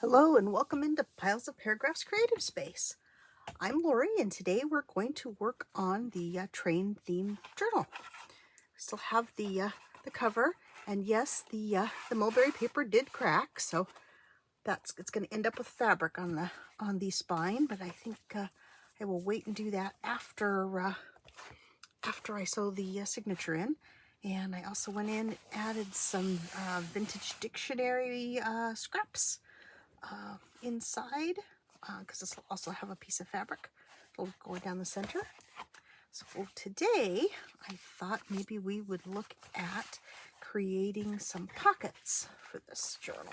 Hello and welcome into Piles of Paragraphs Creative Space. I'm Lori and today we're going to work on the train theme journal. We still have the cover, and yes, the mulberry paper did crack, so it's going to end up with fabric on the spine. But I think I will wait and do that after I sew the signature in. And I also went in and added some vintage dictionary scraps inside, because this will also have a piece of fabric that'll go down the center. So today I thought maybe we would look at creating some pockets for this journal.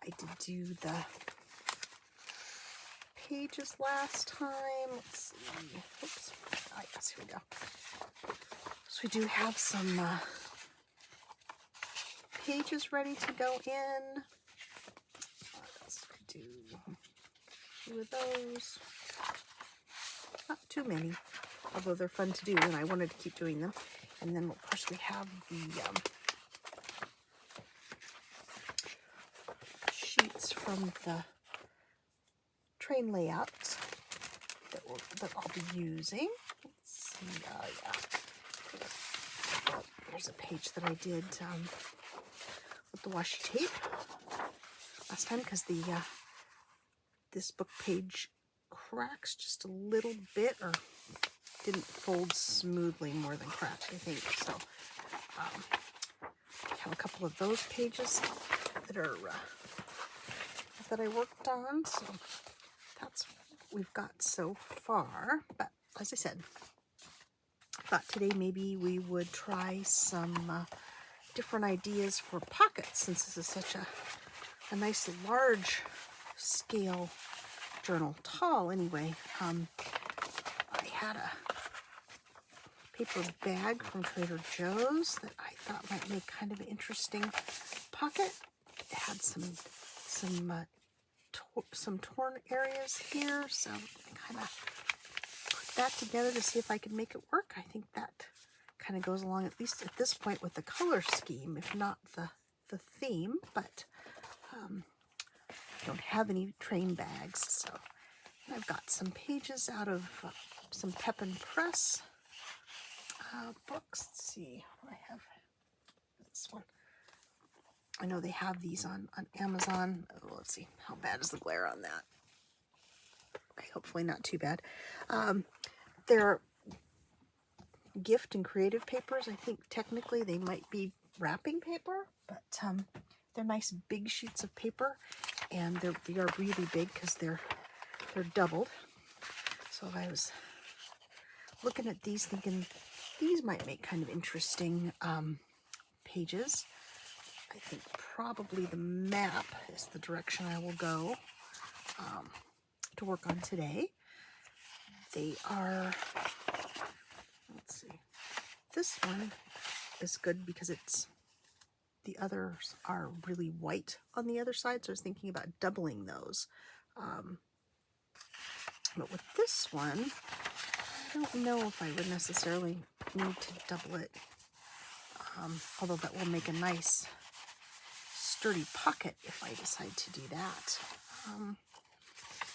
I did do the pages last time. Let's see. Oops. Oh, yes, here we go. So we do have some pages ready to go in. Let's do a few of those. Not too many, although they're fun to do, and I wanted to keep doing them. And then, of course, we have the sheets from the train layouts that I'll be using. Let's see. Yeah. There's a page that I did with the washi tape last time, because the this book page cracks just a little bit, or didn't fold smoothly more than cracked, I think. So I have a couple of those pages that are that I worked on. So that's what we've got so far. But as I said, I thought today maybe we would try some different ideas for pockets, since this is such a nice large scale journal, tall anyway. I had a paper bag from Trader Joe's that I thought might make kind of an interesting pocket. It had some torn areas here, so I kind of put that together to see if I could make it work. I think that kind of goes along, at least at this point, with the color scheme, if not the theme. But I don't have any train bags, so I've got some pages out of some Pep and Press books. Let's see, I have this one. I know they have these on Amazon. Oh, let's see, how bad is the glare on that? Hopefully not too bad. They're gift and creative papers. I think technically they might be wrapping paper, but they're nice big sheets of paper, and they are really big because they're doubled. So I was looking at these thinking these might make kind of interesting pages. I think probably the map is the direction I will go to work on today. They are, let's see, this one is good because the others are really white on the other side, so I was thinking about doubling those. But with this one, I don't know if I would necessarily need to double it, although that will make a nice sturdy pocket if I decide to do that.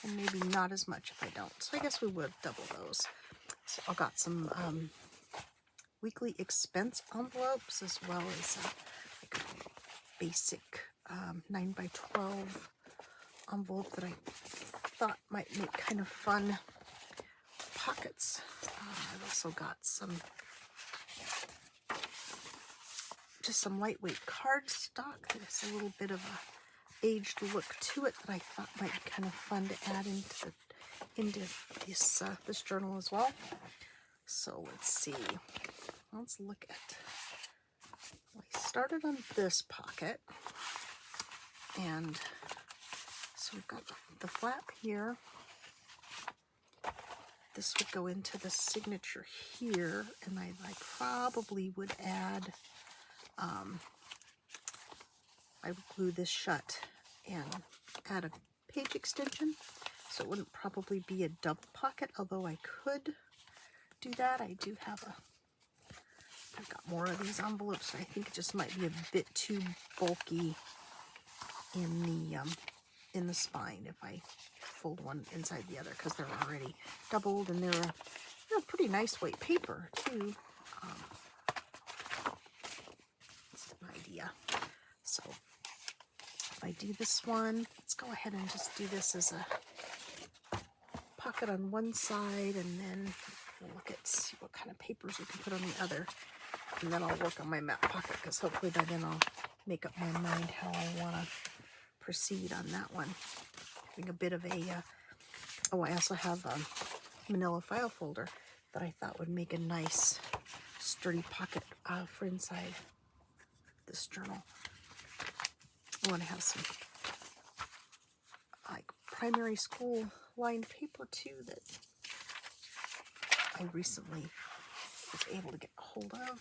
And maybe not as much if I don't. So I guess we would double those. So I've got some weekly expense envelopes, as well as like a basic 9x12 envelope that I thought might make kind of fun pockets. I've also got just some lightweight cardstock. There's a little bit of a aged look to it that I thought might be kind of fun to add into this journal as well. So let's see. Let's look at. I started on this pocket, and so we've got the flap here. This would go into the signature here, and I probably would add. I would glue this shut and add a page extension, so it wouldn't probably be a double pocket, although I could do that. I do have I've got more of these envelopes, so I think it just might be a bit too bulky in the spine if I fold one inside the other, because they're already doubled, and they're a pretty nice weight paper too. Just an idea. So if I do this one, let's go ahead and just do this as a pocket on one side, and then we'll look at see what kind of papers we can put on the other, and then I'll work on my map pocket, because hopefully by then I'll make up my mind how I want to proceed on that one. Having a bit of a oh, I also have a manila file folder that I thought would make a nice sturdy pocket for inside this journal. I want to have some like primary school lined paper too that I recently was able to get a hold of.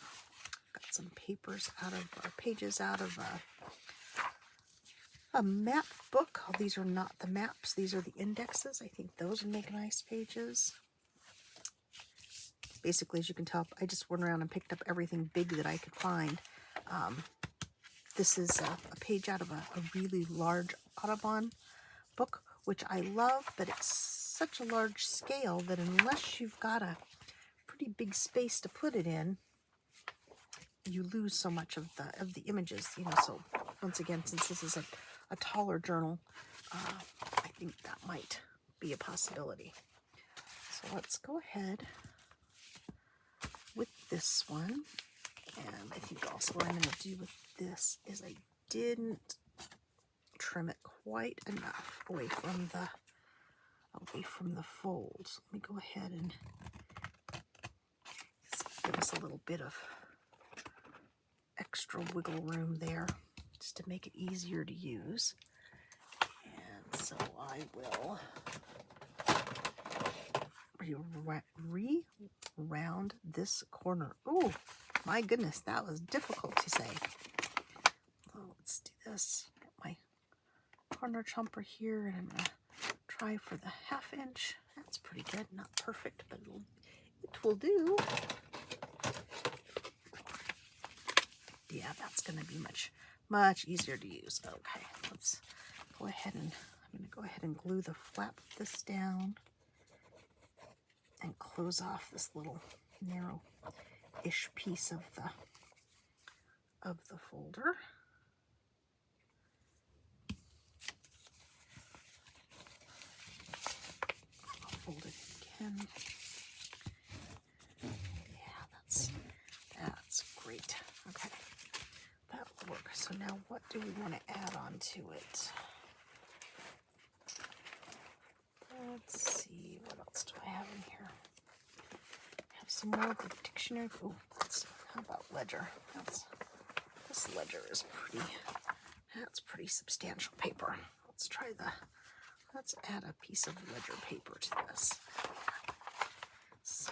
Got some papers out of, or pages out of a map book. Oh, these are not the maps, these are the indexes. I think those would make nice pages. Basically, as you can tell, I just went around and picked up everything big that I could find. This is a page out of a really large Audubon book, which I love, but it's such a large scale that unless you've got a pretty big space to put it in, you lose so much of the images, you know. So once again, since this is a taller journal, I think that might be a possibility. So let's go ahead with this one. And I think also what I'm going to do with this is I didn't trim it quite enough away from the folds. Let me go ahead and give us a little bit of extra wiggle room there, just to make it easier to use. And so I will re-round this corner. Oh my goodness, that was difficult to say. So let's do this. Get my corner chomper here, and I'm going to try for the 1/2 inch. That's pretty good. Not perfect, but it will do. Yeah, that's going to be much easier to use. Okay, let's go ahead and I'm going to go ahead and glue the flap of this down and close off this little narrow-ish piece of the folder. I'll fold it again. Yeah, that's great. Okay, that'll work. So now what do we want to add on to it? Let's see, what else do I have in here? I have some more of the dictionary. Oh, how about ledger? This ledger is that's pretty substantial paper. Let's add a piece of ledger paper to this. So,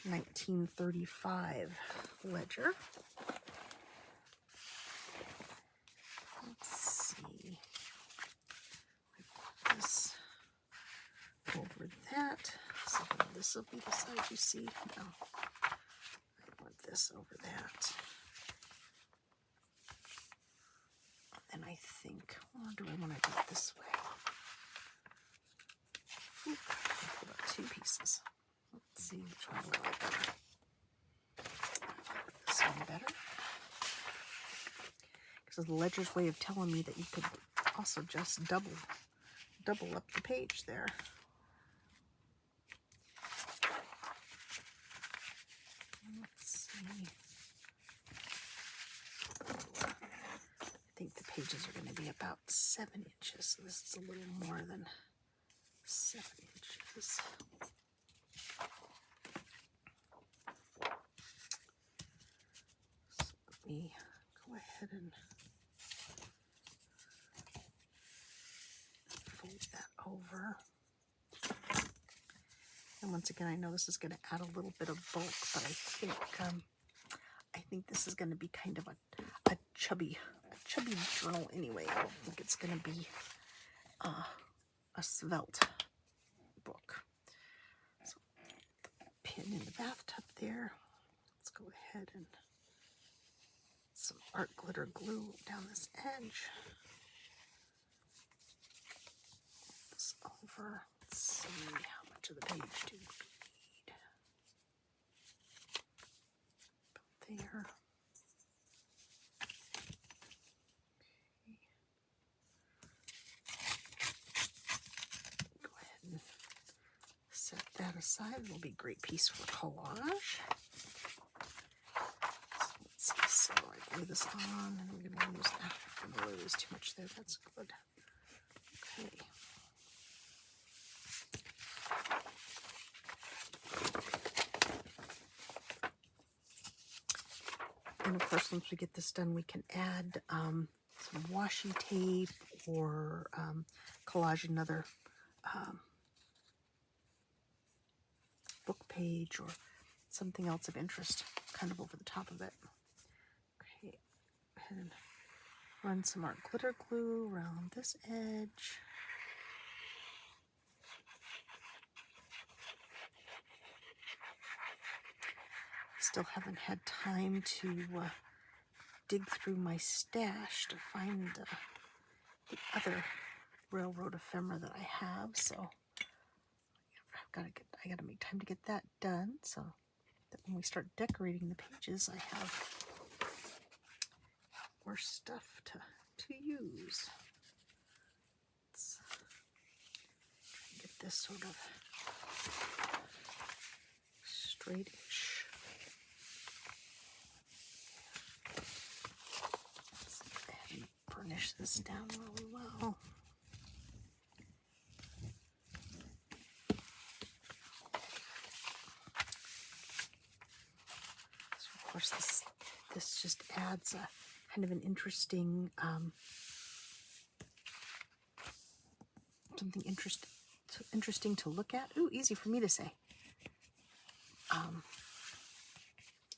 1935 ledger. Let's see. I put this over that. So this will be the side you see. No, I want this over that. And I think, or do I want to do it this way? Ooh, I'll put up 2 pieces. Let's see which one I like better. This one better. Because the ledger's way of telling me that you could also just double up the page there. Let's see. I think the pages are going to be about 7 inches, so this is a little more than 7 inches. So let me go ahead and fold that over. And once again, I know this is going to add a little bit of bulk, but I think this is going to be kind of a chubby journal anyway. I don't think it's going to be a svelte book. So the pin in the bathtub there. Let's go ahead and some art glitter glue down this edge. cover. Let's see, how much of the page do we need? About there. Go ahead and set that aside. It'll be a great piece for collage. So let's see. So I glue this on, and we're going to use that. I don't really lose too much there. That's good. Okay. And of course, once we get this done, we can add some washi tape or collage another book page or something else of interest kind of over the top of it. Okay, go ahead and run some art glitter glue around this edge. Still haven't had time to dig through my stash to find the other railroad ephemera that I have, so I gotta make time to get that done so that when we start decorating the pages, I have more stuff to use. Let's get this sort of straightish. Let's go ahead and burnish this down really well. So of course this just adds a kind of an interesting something interesting to look at. Ooh, easy for me to say.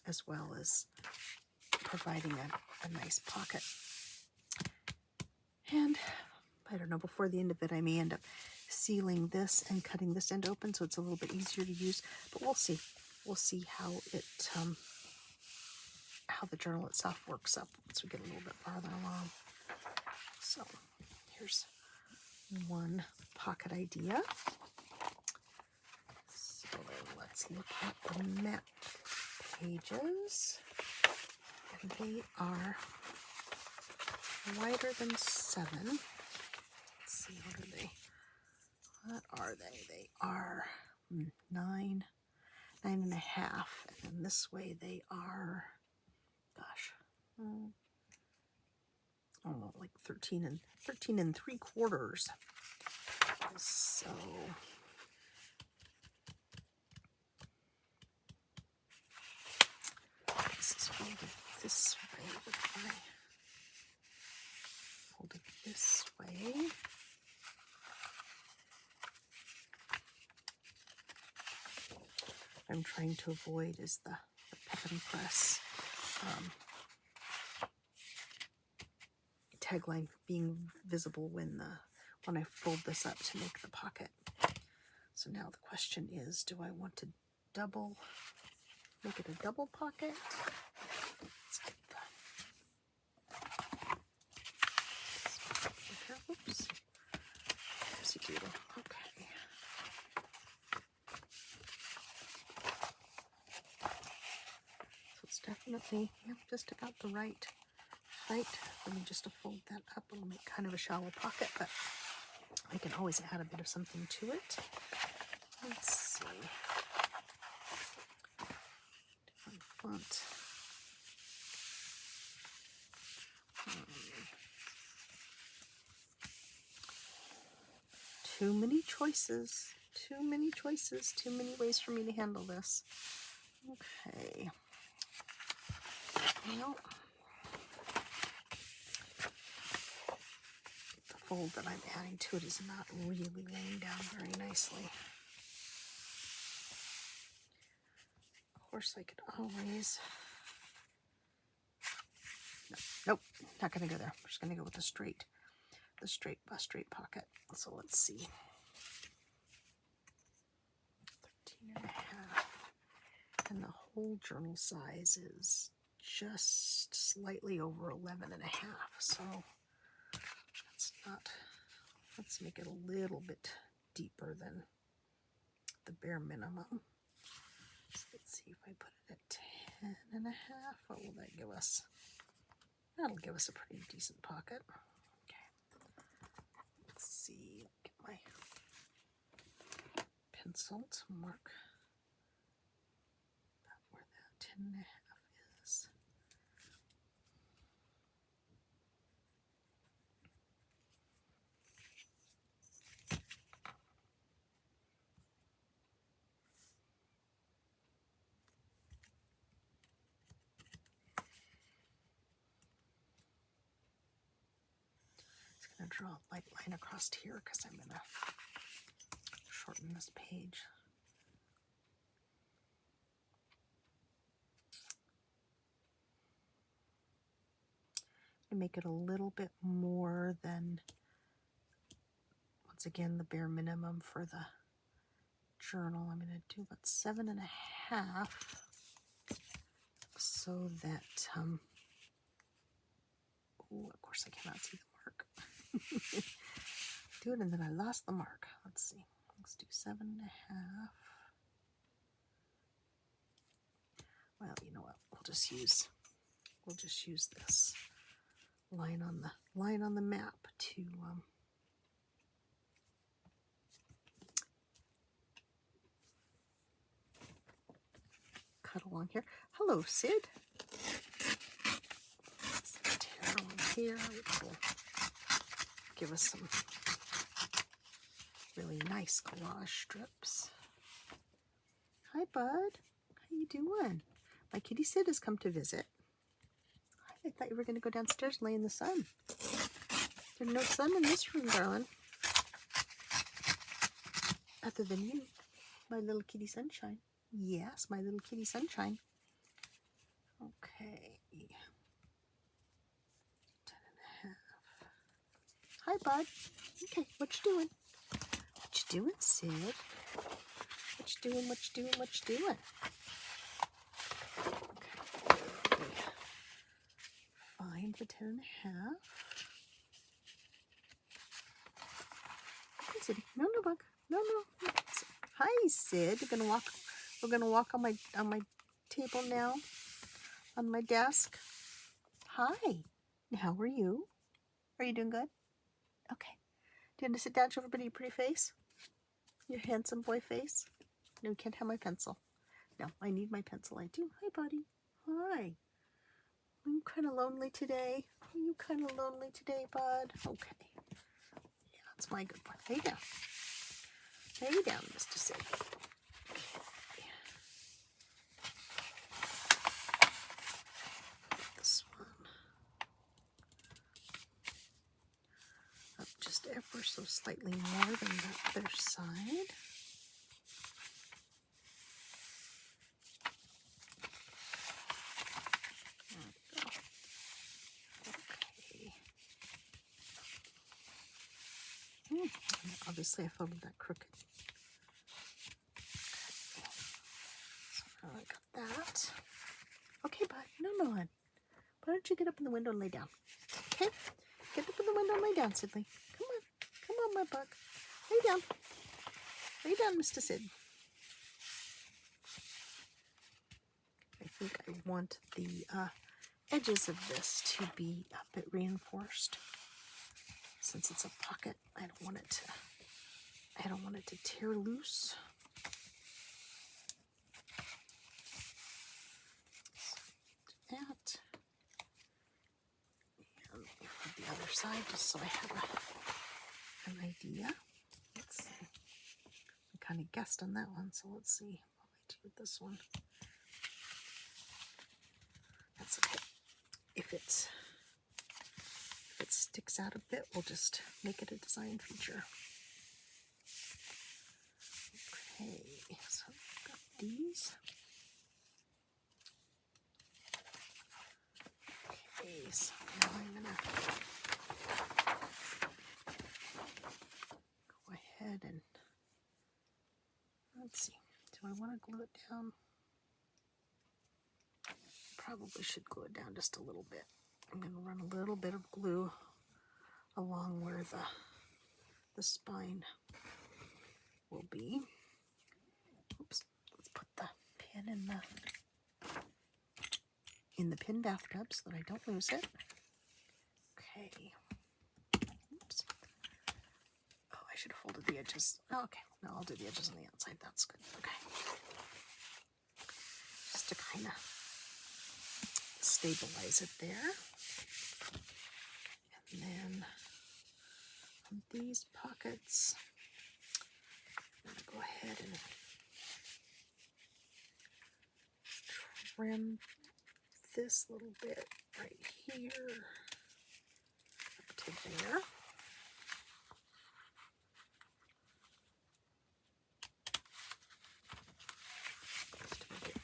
As well as providing a nice pocket. And I don't know, before the end of it, I may end up sealing this and cutting this end open so it's a little bit easier to use, but we'll see. We'll see how it, how the journal itself works up once we get a little bit farther along. So here's one pocket idea. So let's look at the map pages. And they are wider than 7. Let's see, what are they? They are 9 and a half. And then this way they are, gosh, like 13 and 3/4. So this is folded this way. If I fold it this way, I'm trying to avoid is the Pep and Press tagline being visible when I fold this up to make the pocket. So now the question is, do I want to make it a double pocket? Let's get the oops. Oopsie doodle. Okay. So it's definitely just about the right height for me just to fold that up. It'll make kind of a shallow pocket, but I can always add a bit of something to it. Let's see. Different font. Too many choices. Too many choices. Too many ways for me to handle this. Okay. Well, the fold that I'm adding to it is not really laying down very nicely. Of course, I could always... Nope, not going to go there. I'm just going to go with the straight pocket. So let's see. 13 and a half. And the whole journal size is just slightly over 11 and a half. So let's make it a little bit deeper than the bare minimum. So let's see if I put it at 10 and a half. What will that give us? That'll give us a pretty decent pocket. Okay. Let's see. Get my pencil to mark where that 10 and a half is. Draw a light line across here because I'm going to shorten this page. And make it a little bit more than, once again, the bare minimum for the journal. I'm going to do about 7.5 so that, oh, of course I cannot see the mark. Do it and then I lost the mark. Let's see. Let's do 7.5. Well, you know what? We'll just use this line on the map to cut along here. Hello, Sid. Tear along here, which will give us some really nice collage strips. Hi, bud. How you doing? My kitty Sid has come to visit. I thought you were going to go downstairs and lay in the sun. There's no sun in this room, darling. Other than you, my little kitty sunshine. Yes, my little kitty sunshine. Okay. 10.5. Hi, bud. Okay, what you doing? What you doing, Sid? What you doing? What you doing? What you doing? Okay. Find the 10.5. Hi, Sid. No, no, bug. No, no. Hi, Sid. We're gonna walk on my table now. On my desk. Hi. How are you? Are you doing good? Okay. Do you want to sit down, show everybody your pretty face? Your handsome boy face? No, you can't have my pencil. No, I need my pencil. I do. Hi, buddy. Hi. Are you kind of lonely today? Are you kind of lonely today, bud? Okay. Yeah, that's my good boy. Lay down. Lay down, Mr. Sid. This one up just ever so slightly more than the other side. Obviously, I folded that crooked. So I got that. Okay, bud. No, why don't you get up in the window and lay down? Okay? Get up in the window and lay down, Sidley. Come on. Come on, my bug. Lay down. Lay down, Mr. Sid. I think I want the edges of this to be a bit reinforced. Since it's a pocket, I don't want it to tear loose. So that. And for the other side, just so I have an idea. Let's see. I kind of guessed on that one, so let's see what I do with this one. That's okay. If it sticks out a bit, we'll just make it a design feature. Okay, so I've got these. Okay, so now I'm gonna go ahead and let's see. Do I want to glue it down? Probably should glue it down just a little bit. I'm going to run a little bit of glue along where the spine will be, oops, let's put the pin in the pin bathtub so that I don't lose it. Okay. Oops. Oh, I should have folded the edges. Oh, okay. No, I'll do the edges on the outside. That's good. Okay. Just to kind of stabilize it there. And then on these pockets, I'm going to go ahead and trim this little bit right here up to there. Just to make it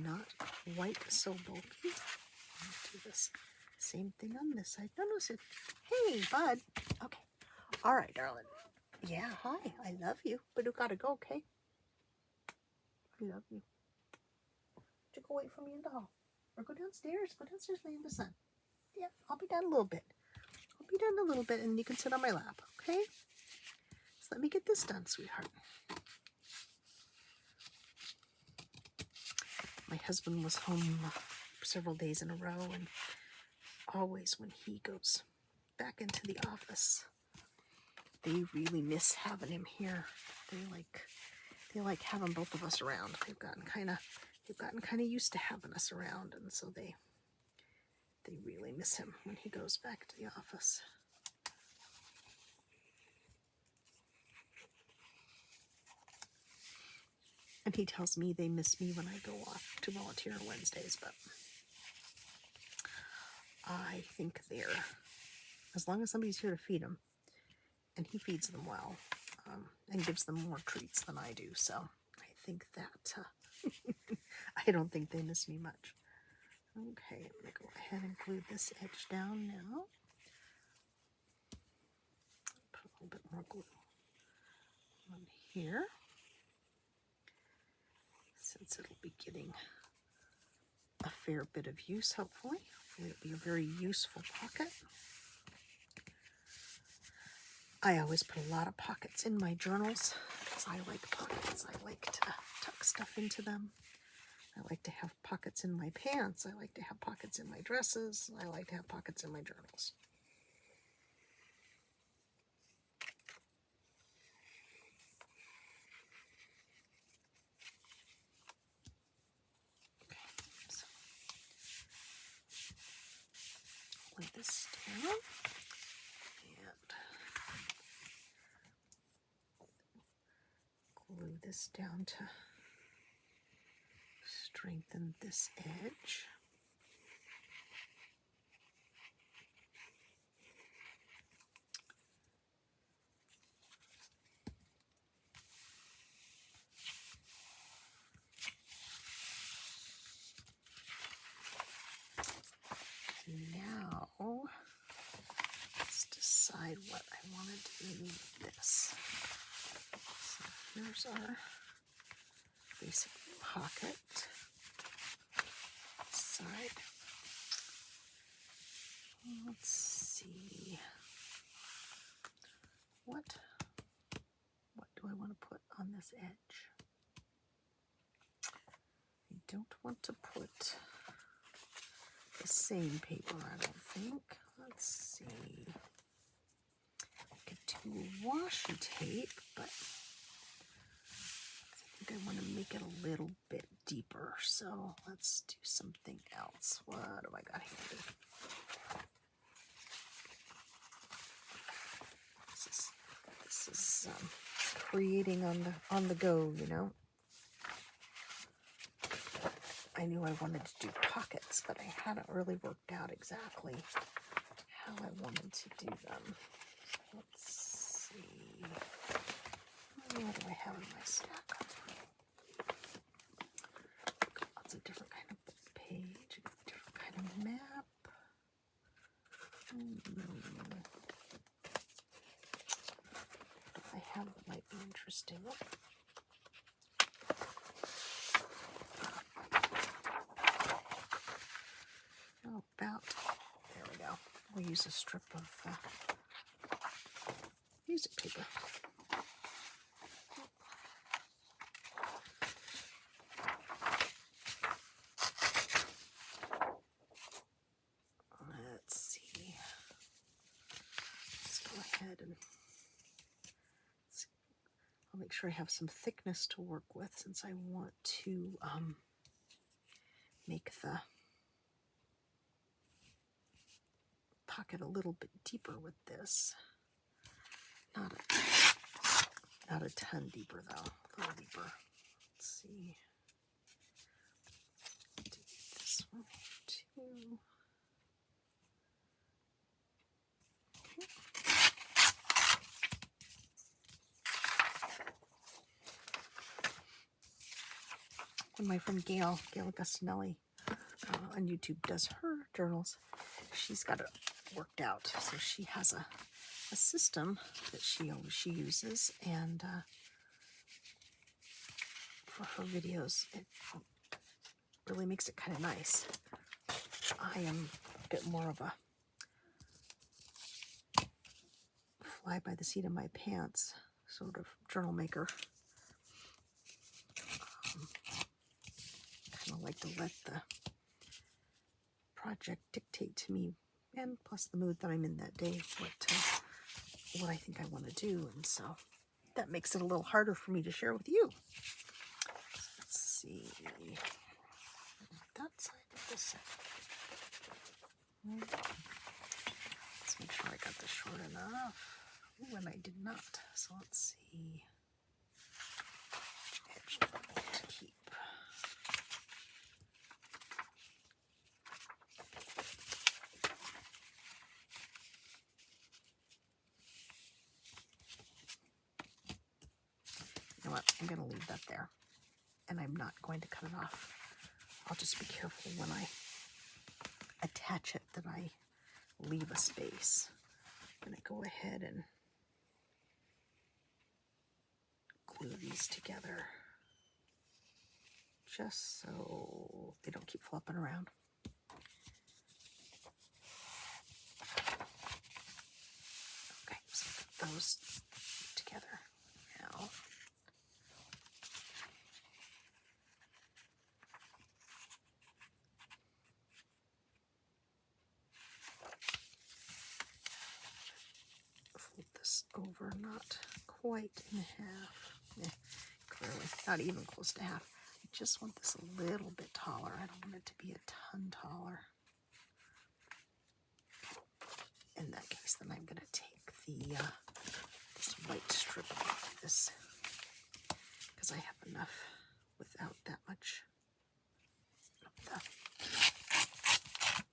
not quite so bulky. I'll do this same thing on this side. Notice it. Hey, bud. Okay. All right, darling. Yeah, hi. I love you, but you gotta go, okay? I love you. To go wait for me in the hall. Or go downstairs. Go downstairs, lay in the sun. Yeah, I'll be down a little bit. I'll be down a little bit and you can sit on my lap, okay? So let me get this done, sweetheart. My husband was home several days in a row, and always when he goes back into the office, they really miss having him here. They like having both of us around. They've gotten kind of used to having us around, and so they really miss him when he goes back to the office. And he tells me they miss me when I go off to volunteer on Wednesdays, but I think they're, as long as somebody's here to feed them, and he feeds them well, and gives them more treats than I do, so I think that, I don't think they miss me much. Okay, I'm going to go ahead and glue this edge down now. Put a little bit more glue on here, since it'll be getting a fair bit of use, hopefully. Hopefully it'll be a very useful pocket. I always put a lot of pockets in my journals because I like pockets. I like to tuck stuff into them. I like to have pockets in my pants. I like to have pockets in my dresses. I like to have pockets in my journals. Okay, so lay this down and glue this down to strengthen this edge. Now, let's decide what I want to do with this. So here's our basic pocket side. Let's see. What do I want to put on this edge? I don't want to put the same paper, I don't think. Let's see. I could do washi tape, but I think I want to make it a little bit deeper. So let's do something else. What have I got here? This is creating on the go, you know. I knew I wanted to do pockets, but I hadn't really worked out exactly how I wanted to do them. Let's see. What do I have in my stack? Lots of different kind of page, different kind of map. I have that might be interesting. Oh, about there we go. We'll use a strip of music paper. ahead and I'll make sure I have some thickness to work with since I want to make the pocket a little bit deeper with this. Not a ton deeper though, a little deeper. Let's see. Do this one too. Okay. When my friend Gail Augustinelli on YouTube does her journals, she's got it worked out. So she has a system that she uses, and for her videos, it really makes it kind of nice. I am a bit more of a fly by the seat of my pants sort of journal maker. Kind of like to let the project dictate to me, and plus the mood that I'm in that day, what I think I want to do, and so that makes it a little harder for me to share with you. Let's see, that side of this side. Let's make sure I got this short enough. Ooh, and I did not. So let's see. Edge to keep. You know what? I'm going to leave that there. And I'm not going to cut it off. I'll just be careful when I attach it that I leave a space. I'm going to go ahead and glue these together just so they don't keep flopping around. Okay, so put those together now. Fold this over, not quite in half. Clearly, not even close to half. I just want this a little bit taller. I don't want it to be a ton taller. In that case, then I'm going to take the this white strip off this, because I have enough without that much of the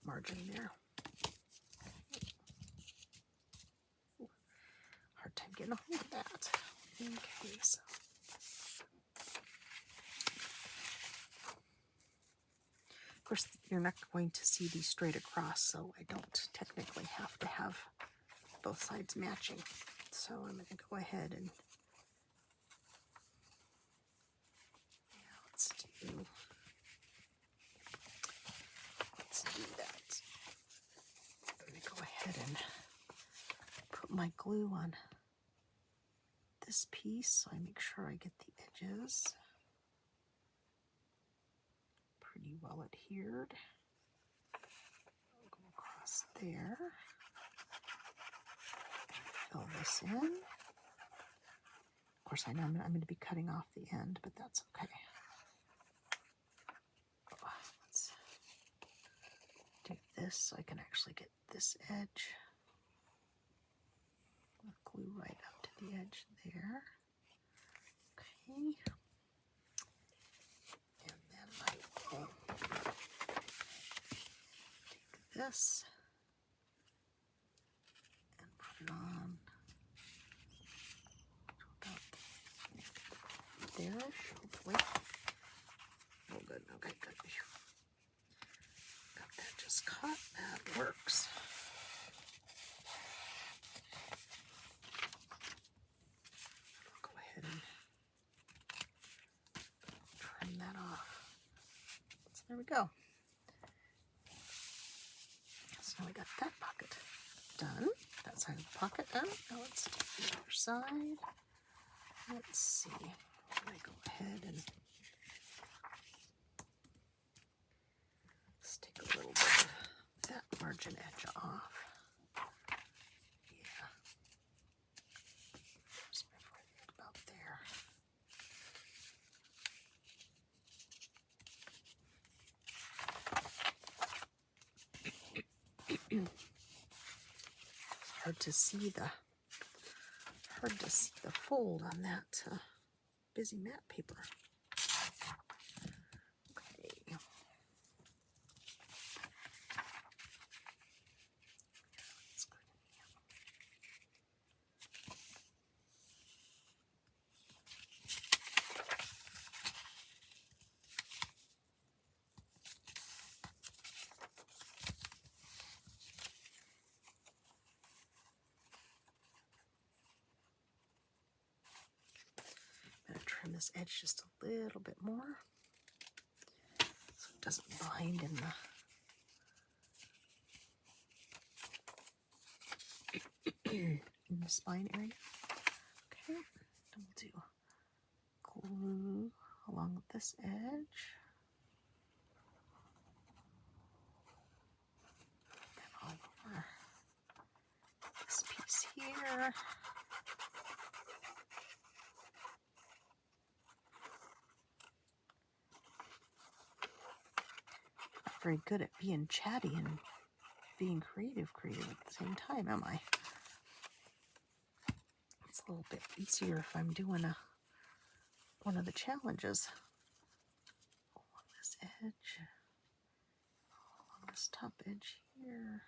margin there. Ooh, hard time getting a hold of that. Okay, so of course you're not going to see these straight across, so I don't technically have to have both sides matching. So I'm going to go ahead and let's do that. I'm going to go ahead and put my glue on this piece so I make sure I get the edges pretty well adhered. I'll go across there. Fill this in. Of course, I know I'm going to be cutting off the end, but that's okay. Let's do this so I can actually get this edge. I'll glue right up to the edge there. Okay. And then I will take this and put it on about there-ish, hopefully. Oh, good. Okay, good. Got that just cut. That works. I'll go ahead and trim that off. So there we go. So now we got that pocket done. That side of the pocket done. Now let's do the other side. Let's see. I'm going to go ahead and stick a little bit of that margin edge off. Yeah. hard to see the fold on that busy mat paper. Okay. That's good. I'm gonna trim this edge just a little bit more so it doesn't bind in the spine area. Okay, and we'll do glue along this edge and all over this piece here. Not very good at being chatty and being creative at the same time, am I? It's a little bit easier if I'm doing one of the challenges. Along this edge, along this top edge here.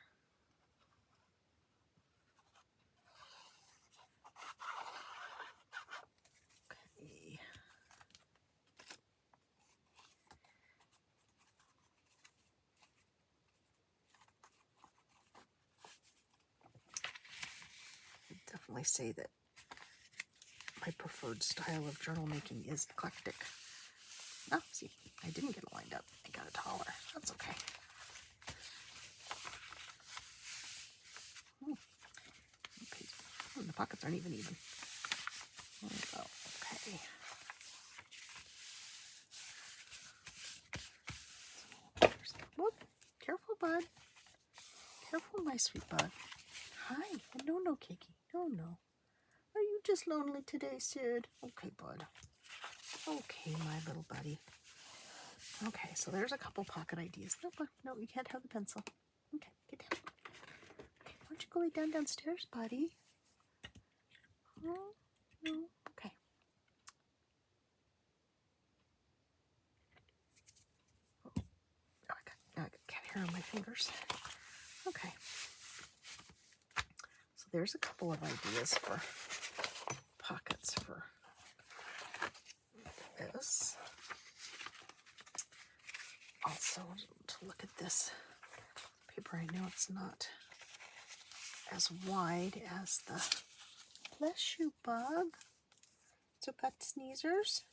Okay. I'd definitely say that my preferred style of journal making is eclectic. Oh, see, I didn't get it lined up. I got it taller. That's okay. Okay. The pockets aren't even. There we go. Okay. Whoop. Careful, bud. Careful, my sweet bud. Hi. No, Kiki. No. Are you just lonely today, Sid? Okay, bud. Okay, my little buddy. Okay, so there's a couple pocket ideas. No, you can't have the pencil. Okay, get down. Okay, why don't you go lay down downstairs, buddy? Oh, no. Okay. Oh, I got cat hair on my fingers. Okay. So there's a couple of ideas for pockets for this. Also, to look at this paper, I know it's not as wide as the, bless you, bug. So got the sneezers.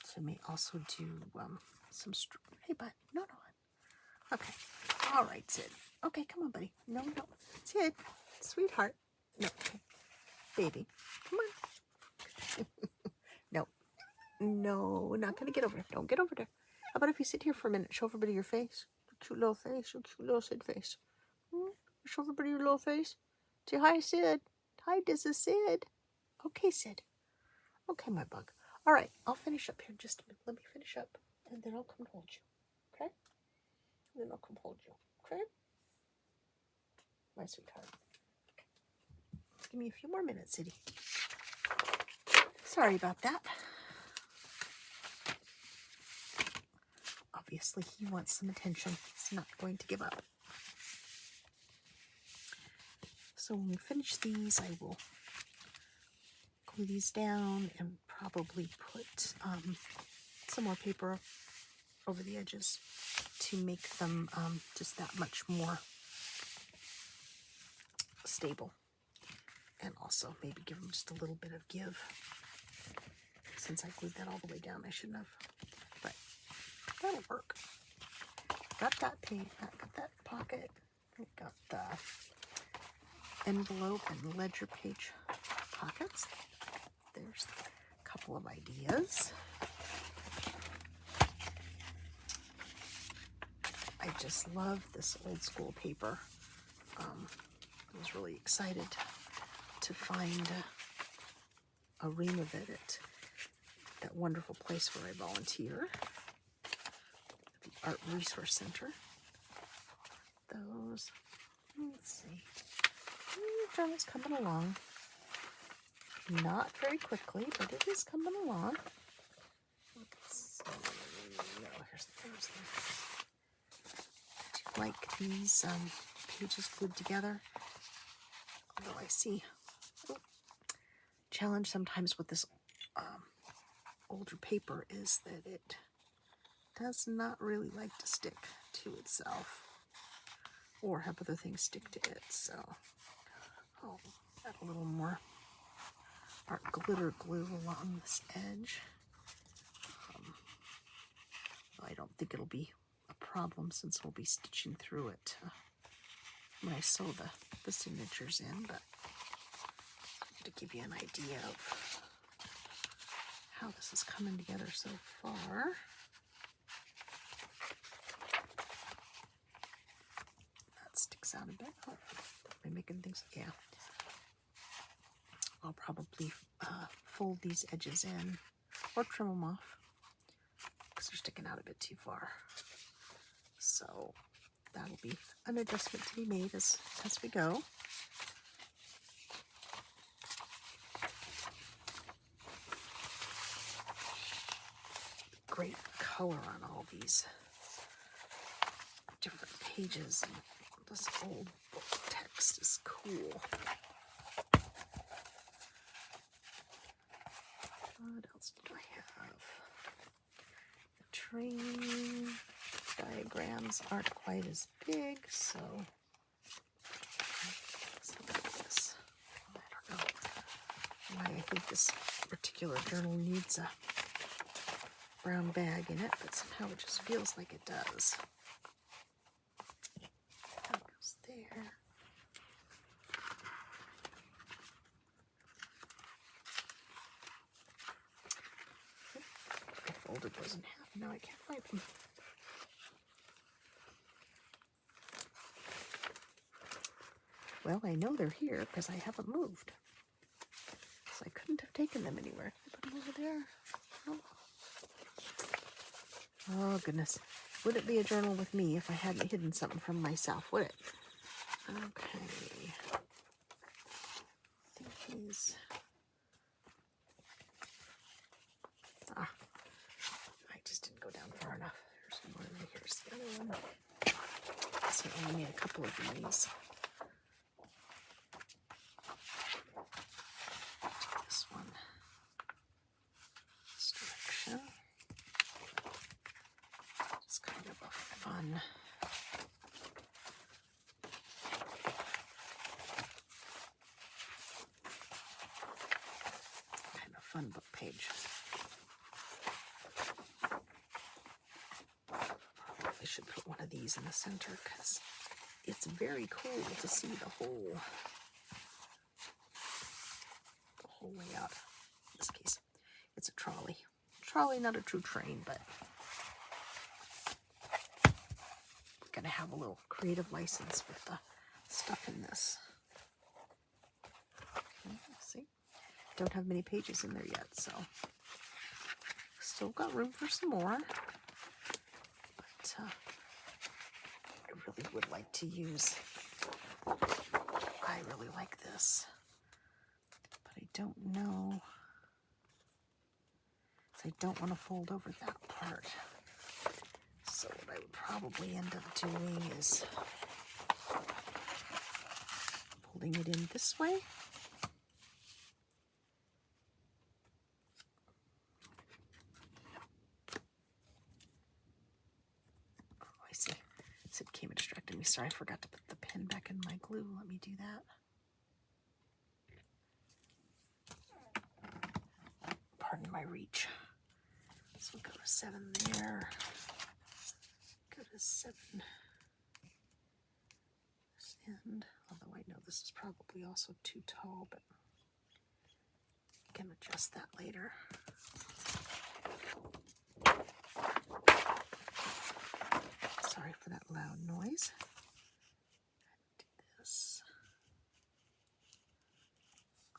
So I may also do some, hey, bud, no. Okay, all right, Sid. Okay, come on, buddy. No, Sid, sweetheart. No, okay. Baby, come on. No, we're not gonna get over there. Don't get over there. How about if you sit here for a minute, show everybody your face, your cute little face, your cute little Sid face. Show everybody your little face. Say hi, Sid. Hi, this is Sid. Okay, Sid. Okay, my bug. All right, I'll finish up here just a minute. Let me finish up, and then I'll come and hold you. Okay? And then I'll come hold you. Okay? My sweetheart. Okay. Give me a few more minutes, Siddy. Sorry about that. Obviously, he wants some attention. He's not going to give up. So when we finish these, I will glue these down and probably put some more paper over the edges to make them just that much more stable. And also maybe give them just a little bit of give. Since I glued that all the way down, I shouldn't have. But that'll work. Got that page, got that pocket, got the envelope and ledger page pockets. There's a couple of ideas. I just love this old school paper. I was really excited to find a ream of it at that wonderful place where I volunteer. Art Resource Center. Those, let's see, journal's coming along. Not very quickly, but it is coming along. Let's see. No, here's the things there. I do like these pages glued together. Although I see challenge sometimes with this older paper is that it does not really like to stick to itself or have other things stick to it. So I'll add a little more art glitter glue along this edge. I don't think it'll be a problem since we'll be stitching through it when I sew the signatures in, but to give you an idea of how this is coming together so far. That sticks out a bit. Oh, am I making things? Yeah. I'll probably fold these edges in or trim them off because they're sticking out a bit too far. So that'll be an adjustment to be made as we go. Great color on all these different pages, and this old book text is cool. What else do I have? The train diagrams aren't quite as big, so something like this. I don't know why I think this particular journal needs a brown bag in it, but somehow it just feels like it does. That goes there. I folded those in half, now I can't find them. Well, I know they're here because I haven't moved. So I couldn't have taken them anywhere. I put them over there. Oh, goodness. Would it be a journal with me if I hadn't hidden something from myself, would it? Okay. I think these... I just didn't go down far enough. There's one, here's the other one. So I only need a couple of these. This one. This direction. It's kind of a fun... fun book page. Probably should put one of these in the center because it's very cool to see the whole layout. In this case, it's a trolley. Trolley, not a true train, but we're gonna have a little creative license with the stuff in this. Okay, let's see. Don't have many pages in there yet, so still got room for some more. But I really would like to use, I really like this, but I don't know, so I don't want to fold over that part. So what I would probably end up doing is folding it in this way. It came and distracted me. Sorry, I forgot to put the pen back in my glue. Let me do that. Pardon my reach. So we'll go to 7 there. Go to 7 this end. Although I know this is probably also too tall, but I can adjust that later. Sorry for that loud noise. Do this.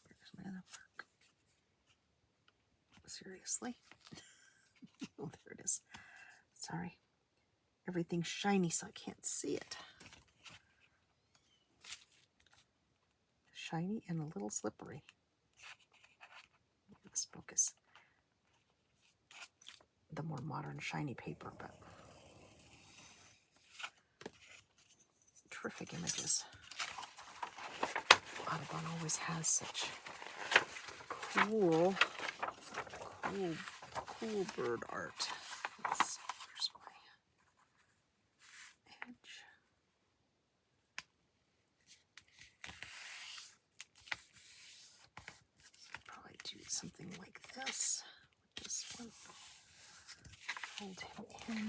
Where's my other work? Seriously? Oh, there it is. Sorry. everything's shiny so I can't see it. Shiny and a little slippery. This book is the more modern shiny paper, but terrific images. Audubon always has such cool bird art. Let's see, where's my edge? Probably do something like this with this one. Fold him in.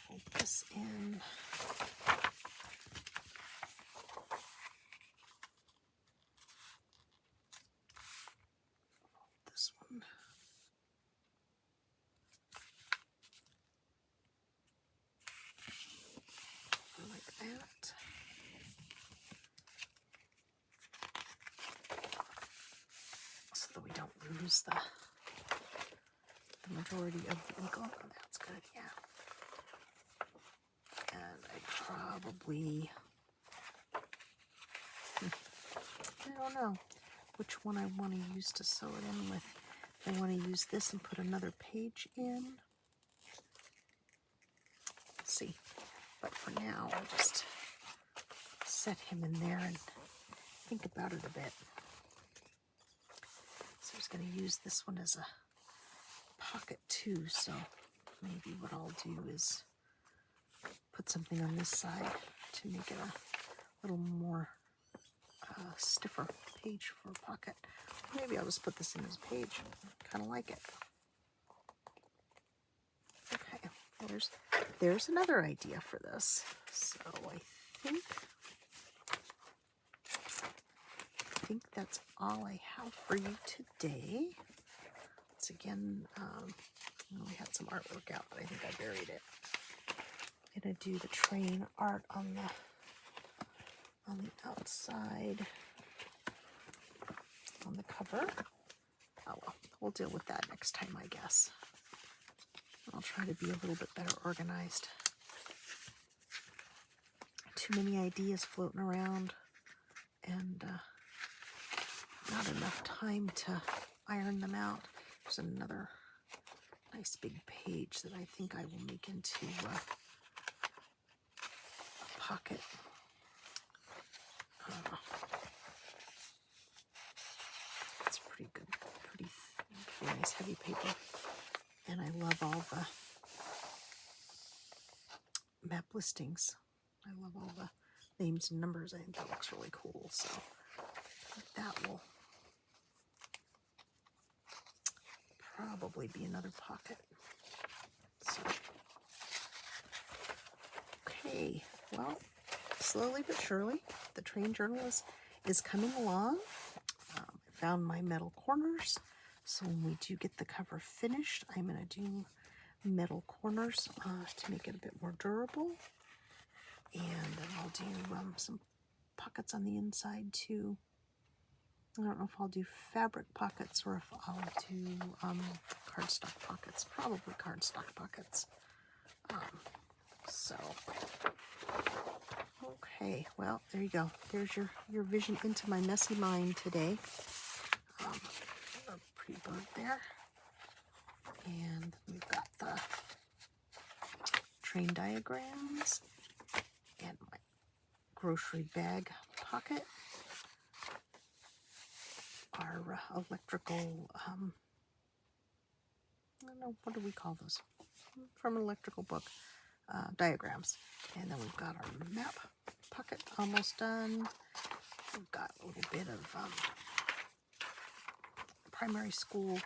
Fold this in. This one. Like that. So that we don't lose the majority of the ink. Oh, that's good, yeah. And I probably, I don't know which one I want to use to sew it in with. If I want to use this and put another page in. Let's see. But for now, I'll just set him in there and think about it a bit. So I was going to use this one as a pocket too, so maybe what I'll do is put something on this side to make it a little more stiffer page for a pocket. Maybe I'll just put this in as a page. Kind of like it. Okay, well, there's another idea for this. So I think that's all I have for you today. Once again, we had some artwork out, but I think I buried it. I'm gonna do the train art on the outside, on the cover. Oh well, we'll deal with that next time, I guess. I'll try to be a little bit better organized. Too many ideas floating around, and not enough time to iron them out. There's another nice big page that I think I will make into a pocket. It's pretty good, pretty nice heavy paper. And I love all the map listings. I love all the names and numbers. I think that looks really cool. So that will probably be another pocket. So, okay, well, slowly but surely, the train journal is coming along. I found my metal corners. So when we do get the cover finished, I'm going to do metal corners to make it a bit more durable. And then I'll do some pockets on the inside too. I don't know if I'll do fabric pockets or if I'll do cardstock pockets. Probably cardstock pockets. Okay, well, there you go. There's your vision into my messy mind today. A pretty bird there. And we've got the train diagrams and my grocery bag pocket. Our electrical, I don't know, what do we call those? From an electrical book, diagrams. And then we've got our map pocket almost done. We've got a little bit of primary school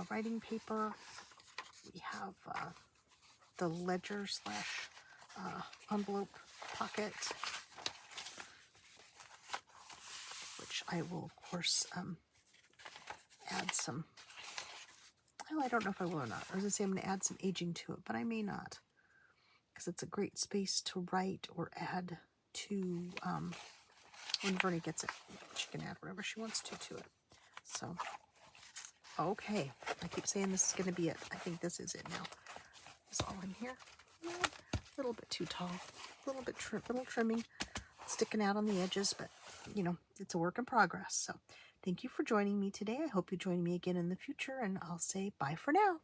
writing paper. We have the ledger slash envelope pocket, which I will, of course, add some, oh, I don't know if I will or not. I was going to say I'm going to add some aging to it, but I may not, because it's a great space to write or add to, when Vernie gets it, she can add whatever she wants to it. So, okay, I keep saying this is going to be it. I think this is it now. is all in here. Yeah, a little bit too tall, a little bit little trimming sticking out on the edges, but you know, it's a work in progress. So thank you for joining me today. I hope you join me again in the future, and I'll say bye for now.